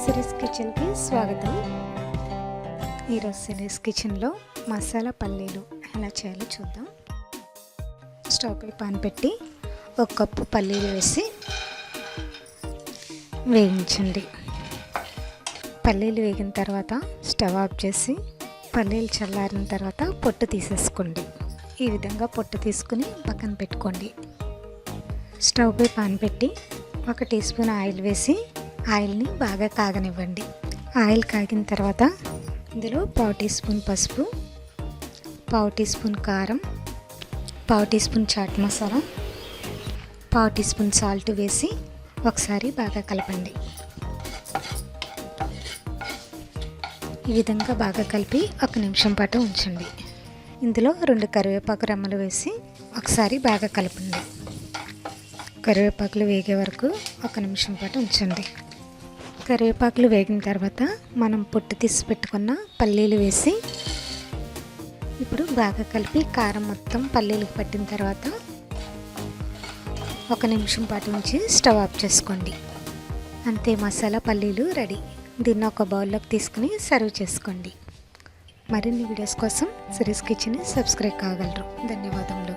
Series కిచెన్కి స్వాగతం. ఈరోజు సిరీస్ కిచెన్లో మసాలా పల్లీలు ఎలా చేయాలో చూద్దాం. స్టవ్ పై పాన్ పెట్టి 1 కప్పు పల్లీలు వేసి వేయించండి. పల్లీలు వేగిన తర్వాత స్టవ్ ఆఫ్ చేసి పల్లీలు చల్లారిన తర్వాత పొట్టు తీసేసుకోండి. ఈ విధంగా పొట్టు తీసుకుని పక్కన పెట్టుకోండి. స్టవ్ పై పాన్ పెట్టి 1 టీ స్పూన్ ఆయిల్ వేసి ఆయిల్ని బాగా కాగనివ్వండి. ఆయిల్ కాగిన తర్వాత ఇందులో 1/2 టీ స్పూన్ పసుపు, 1/2 టీ స్పూన్ కారం, 1/2 teaspoon chaat masala, 1/2 teaspoon salt వేసి ఒకసారి బాగా కలపండి. ఈ విధంగా బాగా కలిపి 1 నిమిషం పాటు ఉంచండి. ఇందులో 2 కరివేపాకు రెమ్మలు వేసి ఒకసారి బాగా కలపండి. కరివేపాకులు వేగే వరకు 1 నిమిషం పాటు ఉంచండి. కరివేపాకులు వేగిన తర్వాత మనం పొట్టు తీసి పెట్టుకున్న పల్లీలు వేసి ఇప్పుడు బాగా కలిపి కారం మొత్తం పల్లీలకు పట్టిన తర్వాత 1 నిమిషం పాటు ఉంచి స్టవ్ ఆఫ్ చేసుకోండి. అంతే, మసాలా పల్లీలు రెడీ. దీన్ని ఒక బౌల్లోకి తీసుకుని సర్వ్ చేసుకోండి. మరిన్ని వీడియోస్ కోసం సిరీస్ కిచెన్ని సబ్స్క్రైబ్ కాగలరు. ధన్యవాదములు.